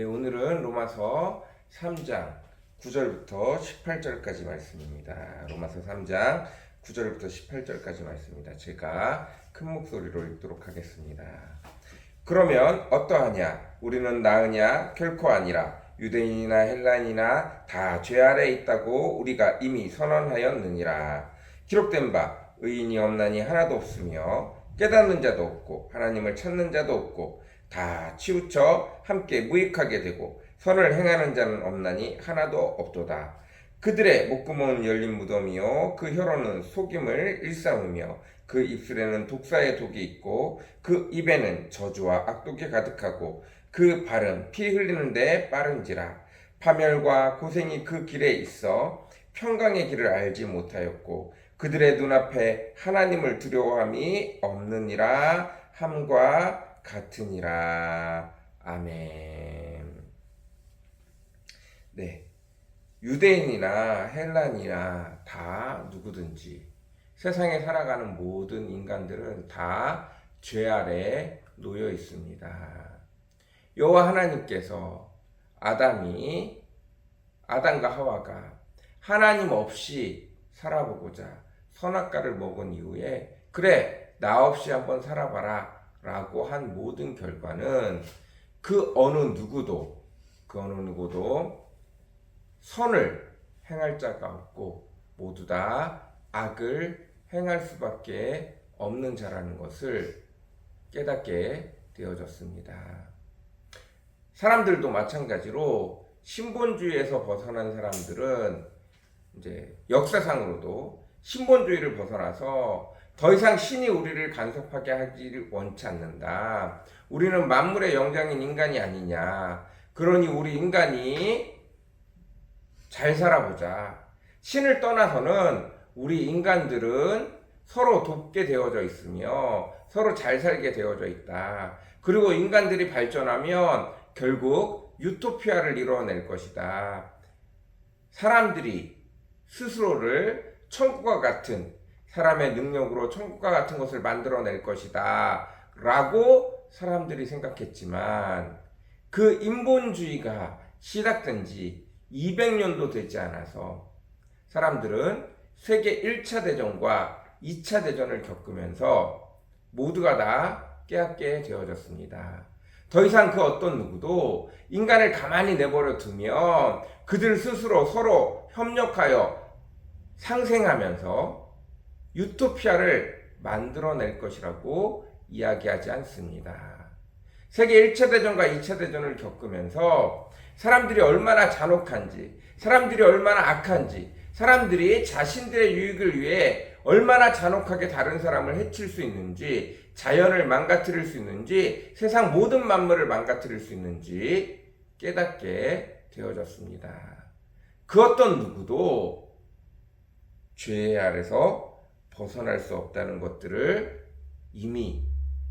네, 오늘은 로마서 3장 9절부터 18절까지 말씀입니다. 로마서 3장 9절부터 18절까지 말씀입니다. 제가 큰 목소리로 읽도록 하겠습니다. 그러면 어떠하냐? 우리는 나으냐? 결코 아니라. 유대인이나 헬라인이나 다 죄 아래 있다고 우리가 이미 선언하였느니라. 기록된 바 의인이 없나니 하나도 없으며 깨닫는 자도 없고 하나님을 찾는 자도 없고 다 치우쳐 함께 무익하게 되고 선을 행하는 자는 없나니 하나도 없도다. 그들의 목구멍은 열린 무덤이요 그 혀로는 속임을 일삼으며 그 입술에는 독사의 독이 있고 그 입에는 저주와 악독이 가득하고 그 발은 피 흘리는데 빠른지라. 파멸과 고생이 그 길에 있어 평강의 길을 알지 못하였고 그들의 눈앞에 하나님을 두려워함이 없느니라 함과 같으니라. 아멘. 네, 유대인이나 헬란이나 다 누구든지 세상에 살아가는 모든 인간들은 다 죄 아래 놓여 있습니다. 여호와 하나님께서 아담과 하와가 하나님 없이 살아보고자 선악과를 먹은 이후에 그래 나 없이 한번 살아봐라 라고 한 모든 결과는 그 어느 누구도 선을 행할 자가 없고 모두 다 악을 행할 수밖에 없는 자라는 것을 깨닫게 되어졌습니다. 사람들도 마찬가지로 신본주의에서 벗어난 사람들은 이제 역사상으로도 신본주의를 벗어나서 더 이상 신이 우리를 간섭하게 하기를 원치 않는다. 우리는 만물의 영장인 인간이 아니냐. 그러니 우리 인간이 잘 살아보자. 신을 떠나서는 우리 인간들은 서로 돕게 되어져 있으며 서로 잘 살게 되어져 있다. 그리고 인간들이 발전하면 결국 유토피아를 이루어낼 것이다. 사람들이 스스로를 천국과 같은 사람의 능력으로 천국과 같은 것을 만들어낼 것이다 라고 사람들이 생각했지만 그 인본주의가 시작된 지 200년도 되지 않아서 사람들은 세계 1차 대전과 2차 대전을 겪으면서 모두가 다 깨닫게 되어졌습니다. 더 이상 그 어떤 누구도 인간을 가만히 내버려 두면 그들 스스로 서로 협력하여 상생하면서 유토피아를 만들어낼 것이라고 이야기하지 않습니다. 세계 1차 대전과 2차 대전을 겪으면서 사람들이 얼마나 잔혹한지, 사람들이 얼마나 악한지, 사람들이 자신들의 유익을 위해 얼마나 잔혹하게 다른 사람을 해칠 수 있는지, 자연을 망가뜨릴 수 있는지, 세상 모든 만물을 망가뜨릴 수 있는지 깨닫게 되어졌습니다. 그 어떤 누구도 죄 아래서 벗어날 수 없다는 것들을 이미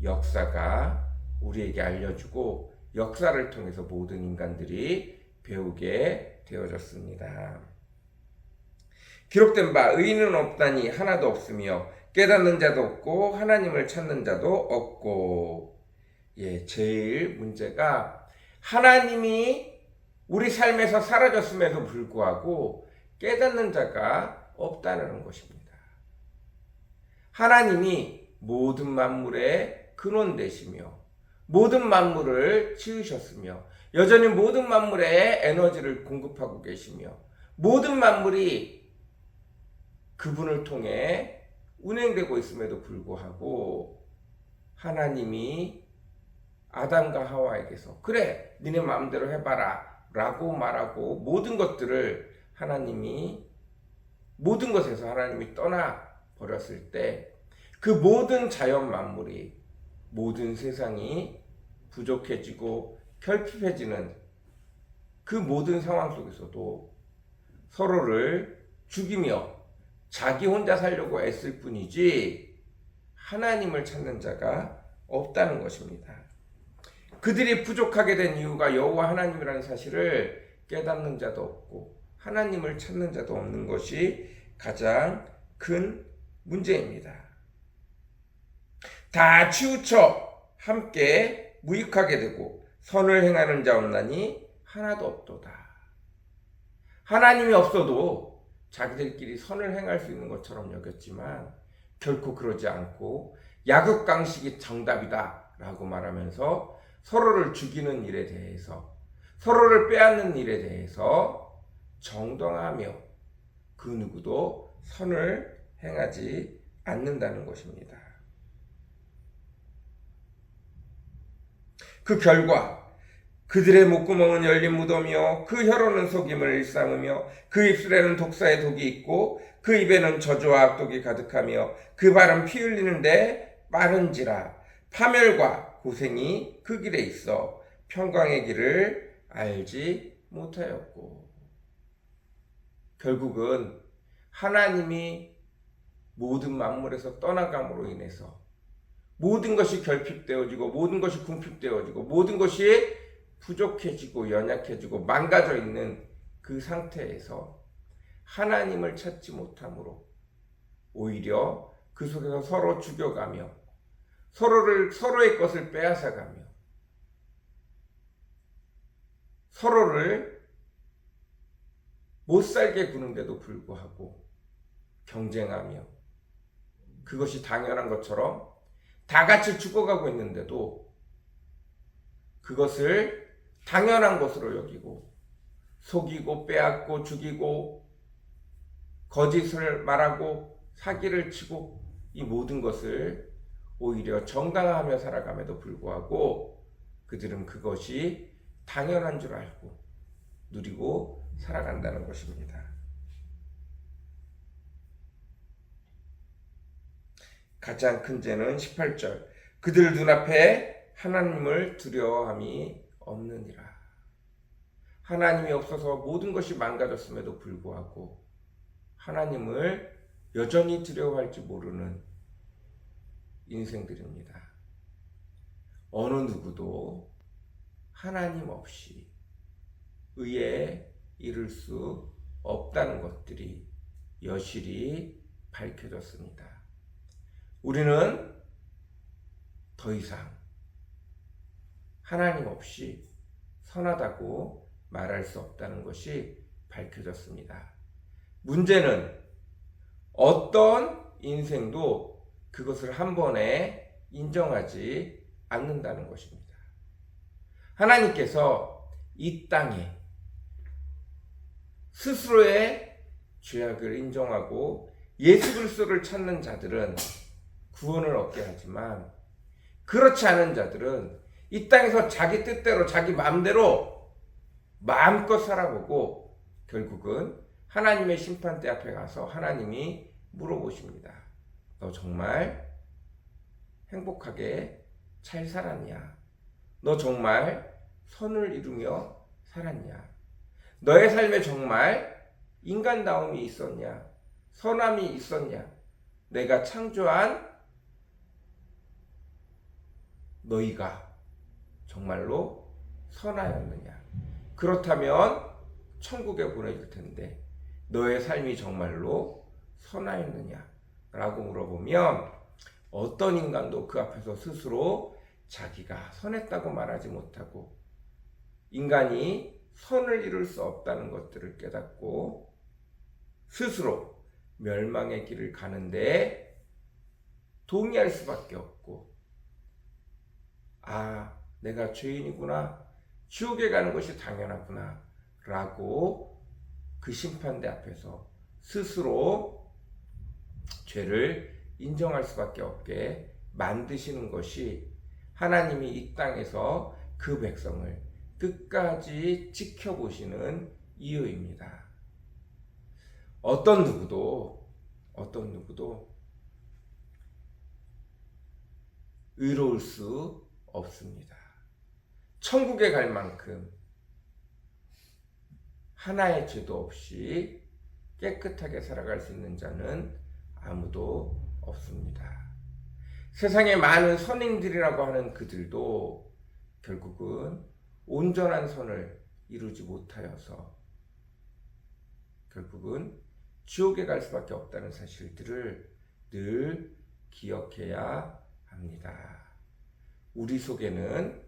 역사가 우리에게 알려주고 역사를 통해서 모든 인간들이 배우게 되어졌습니다. 기록된 바 의인은 없다니 하나도 없으며 깨닫는 자도 없고 하나님을 찾는 자도 없고. 제일 문제가 하나님이 우리 삶에서 사라졌음에도 불구하고 깨닫는 자가 없다는 것입니다. 하나님이 모든 만물의 근원 되시며 모든 만물을 지으셨으며 여전히 모든 만물에 에너지를 공급하고 계시며 모든 만물이 그분을 통해 운행되고 있음에도 불구하고 하나님이 아담과 하와에게서 그래 니네 마음대로 해봐라 라고 말하고 모든 것에서 하나님이 떠나 버렸을 때 그 모든 자연 만물이 모든 세상이 부족해지고 결핍해지는 그 모든 상황 속에서도 서로를 죽이며 자기 혼자 살려고 애쓸 뿐이지 하나님을 찾는 자가 없다는 것입니다. 그들이 부족하게 된 이유가 여호와 하나님이라는 사실을 깨닫는 자도 없고 하나님을 찾는 자도 없는 것이 가장 큰 문제입니다. 다 치우쳐 함께 무익하게 되고 선을 행하는 자 없나니 하나도 없도다. 하나님이 없어도 자기들끼리 선을 행할 수 있는 것처럼 여겼지만 결코 그러지 않고 약육강식이 정답이다 라고 말하면서 서로를 죽이는 일에 대해서, 서로를 빼앗는 일에 대해서 정당하며 그 누구도 선을 행하지 않는다는 것입니다. 그 결과 그들의 목구멍은 열린 무덤이요 그 혀로는 속임을 일삼으며 그 입술에는 독사의 독이 있고 그 입에는 저주와 악독이 가득하며 그 발은 피 흘리는데 빠른지라. 파멸과 고생이 그 길에 있어 평강의 길을 알지 못하였고. 결국은 하나님이 모든 만물에서 떠나감으로 인해서 모든 것이 결핍되어지고 모든 것이 궁핍되어지고 모든 것이 부족해지고 연약해지고 망가져 있는 그 상태에서 하나님을 찾지 못함으로 오히려 그 속에서 서로 죽여가며 서로의 것을 빼앗아가며 서로를 못살게 구는데도 불구하고 경쟁하며 그것이 당연한 것처럼 다 같이 죽어가고 있는데도 그것을 당연한 것으로 여기고 속이고 빼앗고 죽이고 거짓을 말하고 사기를 치고 이 모든 것을 오히려 정당화하며 살아감에도 불구하고 그들은 그것이 당연한 줄 알고 누리고 살아간다는 것입니다. 가장 큰 죄는 18절 그들 눈앞에 하나님을 두려워함이 없느니라. 하나님이 없어서 모든 것이 망가졌음에도 불구하고 하나님을 여전히 두려워할지 모르는 인생들입니다. 어느 누구도 하나님 없이 의에 이를 수 없다는 것들이 여실히 밝혀졌습니다. 우리는 더 이상 하나님 없이 선하다고 말할 수 없다는 것이 밝혀졌습니다. 문제는 어떤 인생도 그것을 한 번에 인정하지 않는다는 것입니다. 하나님께서 이 땅에 스스로의 죄악을 인정하고 예수 그리스도를 찾는 자들은 구원을 얻게 하지만 그렇지 않은 자들은 이 땅에서 자기 뜻대로 자기 마음대로 마음껏 살아보고 결국은 하나님의 심판대 앞에 가서 하나님이 물어보십니다. 너 정말 행복하게 잘 살았냐? 너 정말 선을 이루며 살았냐? 너의 삶에 정말 인간다움이 있었냐? 선함이 있었냐? 내가 창조한 너희가 정말로 선하였느냐? 그렇다면 천국에 보내줄 텐데 너의 삶이 정말로 선하였느냐? 라고 물어보면 어떤 인간도 그 앞에서 스스로 자기가 선했다고 말하지 못하고 인간이 선을 이룰 수 없다는 것들을 깨닫고 스스로 멸망의 길을 가는데 동의할 수밖에 없고 내가 죄인이구나, 지옥에 가는 것이 당연하구나 라고 그 심판대 앞에서 스스로 죄를 인정할 수밖에 없게 만드시는 것이 하나님이 이 땅에서 그 백성을 끝까지 지켜보시는 이유입니다. 어떤 누구도 의로울 수 없습니다. 천국에 갈 만큼 하나의 죄도 없이 깨끗하게 살아갈 수 있는 자는 아무도 없습니다. 세상에 많은 선인들이라고 하는 그들도 결국은 온전한 선을 이루지 못하여서 결국은 지옥에 갈 수밖에 없다는 사실들을 늘 기억해야 합니다. 우리 속에는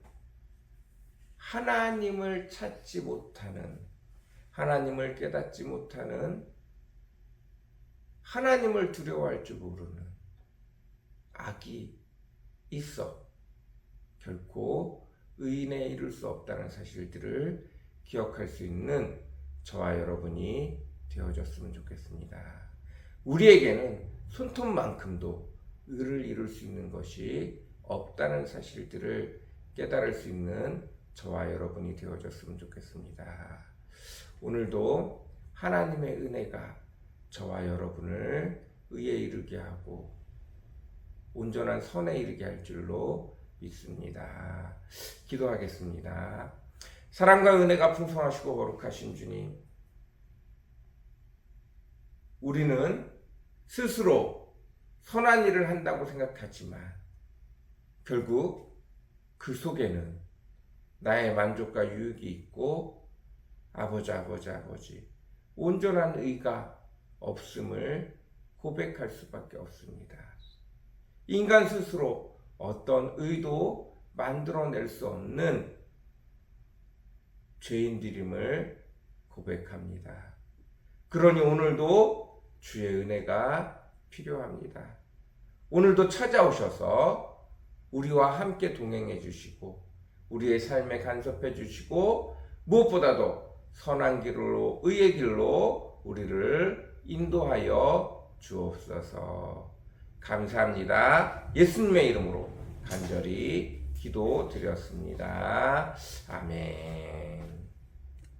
하나님을 찾지 못하는, 하나님을 깨닫지 못하는, 하나님을 두려워할 줄 모르는 악이 있어 결코 의인에 이룰 수 없다는 사실들을 기억할 수 있는 저와 여러분이 되어졌으면 좋겠습니다. 우리에게는 손톱만큼도 의를 이룰 수 있는 것이 없다는 사실들을 깨달을 수 있는 저와 여러분이 되어졌으면 좋겠습니다. 오늘도 하나님의 은혜가 저와 여러분을 의에 이르게 하고 온전한 선에 이르게 할 줄로 믿습니다. 기도하겠습니다. 사랑과 은혜가 풍성하시고 거룩하신 주님, 우리는 스스로 선한 일을 한다고 생각하지만 결국 그 속에는 나의 만족과 유익이 있고 아버지 온전한 의가 없음을 고백할 수밖에 없습니다. 인간 스스로 어떤 의도 만들어낼 수 없는 죄인들임을 고백합니다. 그러니 오늘도 주의 은혜가 필요합니다. 오늘도 찾아오셔서 우리와 함께 동행해 주시고 우리의 삶에 간섭해 주시고 무엇보다도 선한 길로 의의 길로 우리를 인도하여 주옵소서. 감사합니다. 예수님의 이름으로 간절히 기도드렸습니다. 아멘.